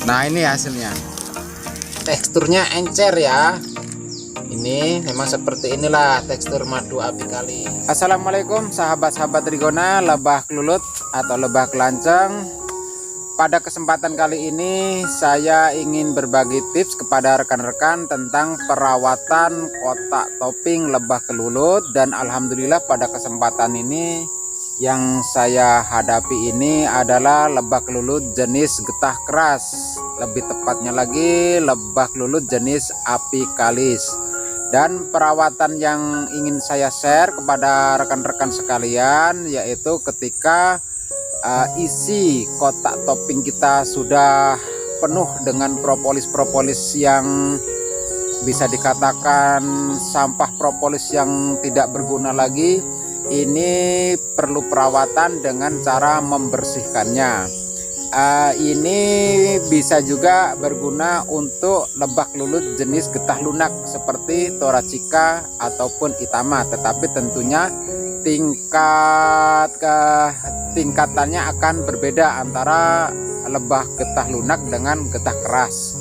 Nah, ini hasilnya. Teksturnya encer ya. Ini memang seperti inilah tekstur madu api kali. Assalamualaikum sahabat-sahabat Trigona, lebah kelulut atau lebah kelanceng. Pada kesempatan kali ini saya ingin berbagi tips kepada rekan-rekan tentang perawatan kotak topping lebah kelulut. Dan alhamdulillah pada kesempatan ini yang saya hadapi ini adalah lebah kelulut jenis getah keras. Lebih tepatnya lagi lebah kelulut jenis apicalis. Dan perawatan yang ingin saya share kepada rekan-rekan sekalian yaitu ketika isi kotak topping kita sudah penuh dengan propolis-propolis yang bisa dikatakan sampah propolis yang tidak berguna lagi. Ini perlu perawatan dengan cara membersihkannya. Ini bisa juga berguna untuk lebah kelulut jenis getah lunak seperti Thoracica ataupun Itama, tetapi tentunya tingkatannya akan berbeda antara lebah getah lunak dengan getah keras.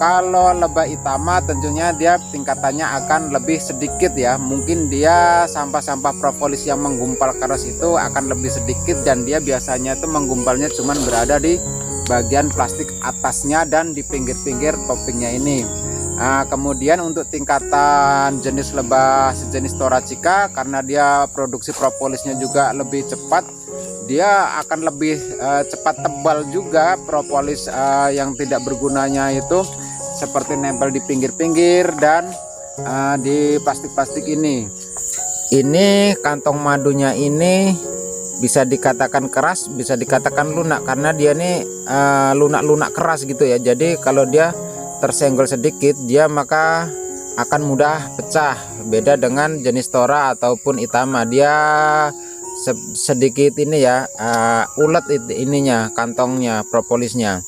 Kalau lebah Itama tentunya dia tingkatannya akan lebih sedikit ya. Mungkin dia sampah-sampah propolis yang menggumpal keras itu akan lebih sedikit, dan dia biasanya itu menggumpalnya cuman berada di bagian plastik atasnya dan di pinggir-pinggir toppingnya ini. Kemudian untuk tingkatan jenis lebah sejenis Thoracica, karena dia produksi propolisnya juga lebih cepat, dia akan lebih cepat tebal juga propolis yang tidak bergunanya itu, seperti nempel di pinggir-pinggir dan di plastik-plastik ini. Ini kantong madunya ini bisa dikatakan keras, bisa dikatakan lunak, karena dia ini lunak-lunak keras gitu ya. Jadi kalau dia tersenggol sedikit dia maka akan mudah pecah. Beda dengan jenis Thora ataupun Itama, dia sedikit ini ya, ulet ininya, kantongnya, propolisnya.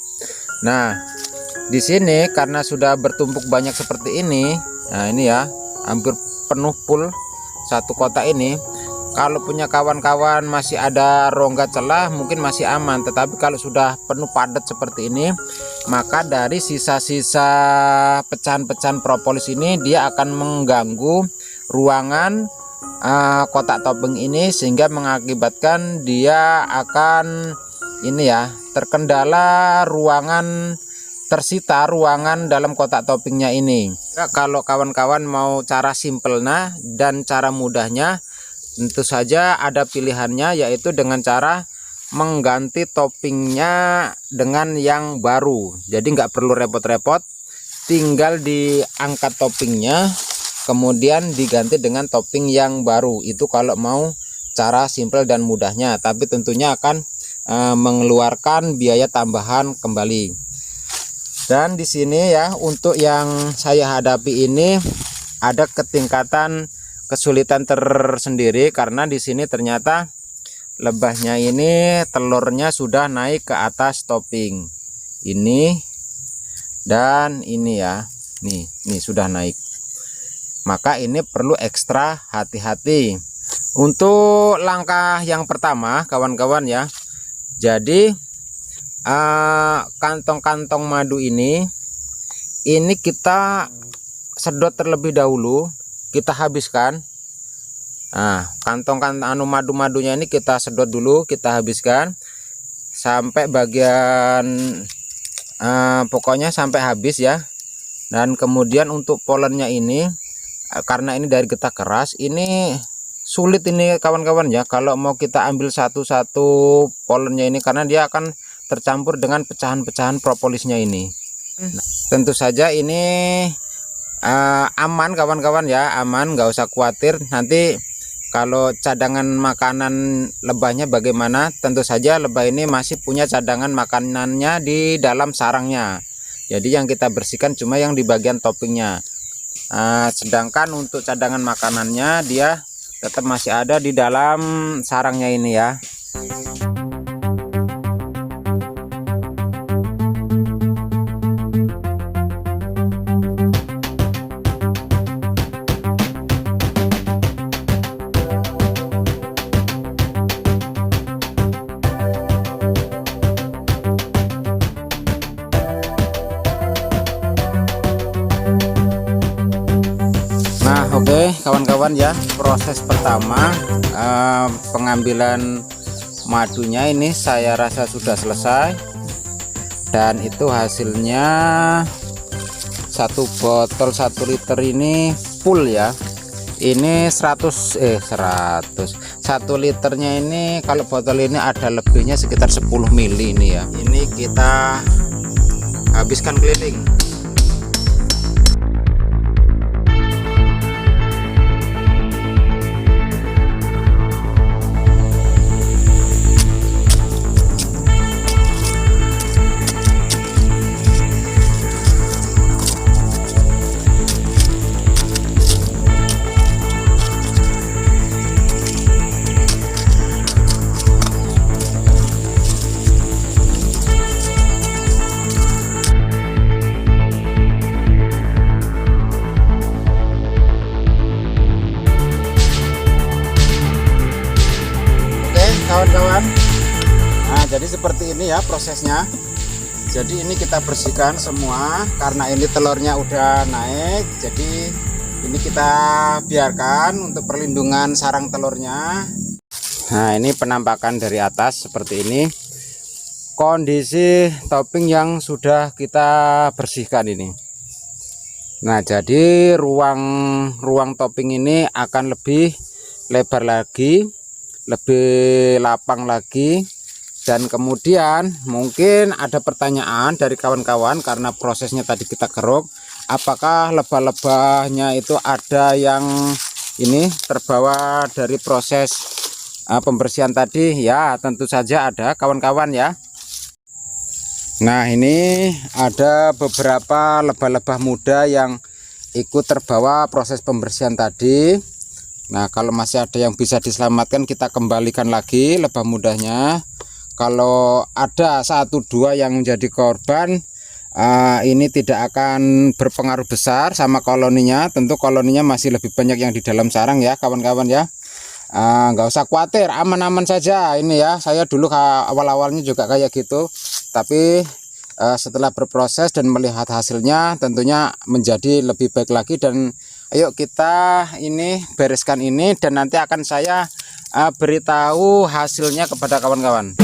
Nah, di sini karena sudah bertumpuk banyak seperti ini, nah ini ya, hampir penuh full satu kotak ini. Kalau punya kawan-kawan masih ada rongga celah mungkin masih aman, tetapi kalau sudah penuh padat seperti ini, maka dari sisa-sisa pecahan-pecahan propolis ini dia akan mengganggu ruangan kotak topping ini, sehingga mengakibatkan dia akan ini ya, terkendala ruangan, tersita ruangan dalam kotak toppingnya ini. Kalau kawan-kawan mau cara simpelnya dan cara mudahnya, tentu saja ada pilihannya, yaitu dengan cara mengganti toppingnya dengan yang baru. Jadi nggak perlu repot-repot, tinggal diangkat toppingnya kemudian diganti dengan topping yang baru. Itu kalau mau cara simpel dan mudahnya, tapi tentunya akan mengeluarkan biaya tambahan kembali. Dan di sini ya, untuk yang saya hadapi ini ada ketingkatan kesulitan tersendiri, karena di sini ternyata lebahnya ini telurnya sudah naik ke atas topping ini dan ini ya, nih sudah naik. Maka ini perlu ekstra hati-hati. Untuk langkah yang pertama kawan-kawan ya, jadi kantong-kantong madu ini kita sedot terlebih dahulu, kita habiskan. Nah, kantong-kantong madu-madunya ini kita sedot dulu, kita habiskan sampai bagian pokoknya sampai habis ya. Dan kemudian untuk polennya ini, karena ini dari getah keras, ini sulit ini kawan-kawan ya, kalau mau kita ambil satu-satu polennya ini, karena dia akan tercampur dengan pecahan-pecahan propolisnya ini. Tentu saja ini aman kawan-kawan ya, aman, nggak usah khawatir. Nanti kalau cadangan makanan lebahnya bagaimana, tentu saja lebah ini masih punya cadangan makanannya di dalam sarangnya. Jadi yang kita bersihkan cuma yang di bagian toppingnya. Sedangkan untuk cadangan makanannya dia tetap masih ada di dalam sarangnya ini ya. kawan-kawan ya, proses pertama pengambilan madunya ini saya rasa sudah selesai, dan itu hasilnya 1 botol 1 liter ini full ya. Ini 100 1 liternya ini, kalau botol ini ada lebihnya sekitar 10 mili ini ya. Ini kita habiskan keliling. Kawan-kawan, nah jadi seperti ini ya prosesnya. Jadi ini kita bersihkan semua karena ini telurnya udah naik, jadi ini kita biarkan untuk perlindungan sarang telurnya. Nah ini penampakan dari atas seperti ini, kondisi topping yang sudah kita bersihkan ini. Nah jadi ruang topping ini akan lebih lebar lagi, lebih lapang lagi. Dan kemudian mungkin ada pertanyaan dari kawan-kawan karena prosesnya tadi kita keruk, apakah lebah-lebahnya itu ada yang ini terbawa dari proses pembersihan tadi? Ya tentu saja ada kawan-kawan ya. Nah ini ada beberapa lebah-lebah muda yang ikut terbawa proses pembersihan tadi. Nah kalau masih ada yang bisa diselamatkan, kita kembalikan lagi lebah mudanya. Kalau ada 1-2 yang menjadi korban, ini tidak akan berpengaruh besar sama koloninya. Tentu koloninya masih lebih banyak yang di dalam sarang ya kawan-kawan ya. Nggak usah khawatir, aman-aman saja ini ya. Saya dulu awal-awalnya juga kayak gitu, tapi setelah berproses dan melihat hasilnya tentunya menjadi lebih baik lagi. Dan ayo kita ini bereskan ini, dan nanti akan saya beritahu hasilnya kepada kawan-kawan.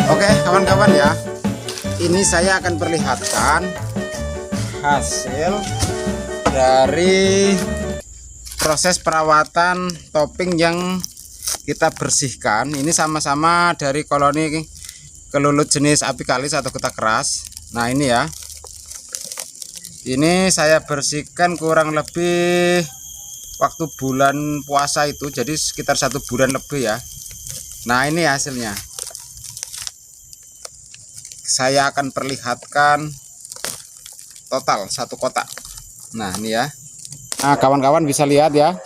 Oke kawan-kawan ya, ini saya akan perlihatkan hasil dari proses perawatan topping yang kita bersihkan. Ini sama-sama dari koloni kelulut jenis apicalis atau getah keras. Nah ini ya, ini saya bersihkan kurang lebih waktu bulan puasa itu, jadi sekitar 1 bulan lebih ya. Nah ini hasilnya, saya akan perlihatkan total 1 kotak. Nah ini ya, nah kawan-kawan bisa lihat ya,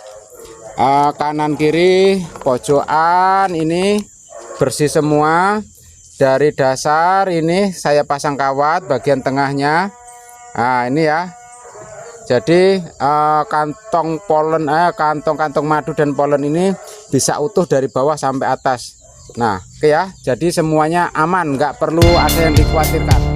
kanan kiri pojokan ini bersih semua. Dari dasar ini saya pasang kawat bagian tengahnya. Nah ini ya, jadi kantong madu dan polen ini bisa utuh dari bawah sampai atas. Nah oke ya, jadi semuanya aman, nggak perlu ada yang dikhawatirkan.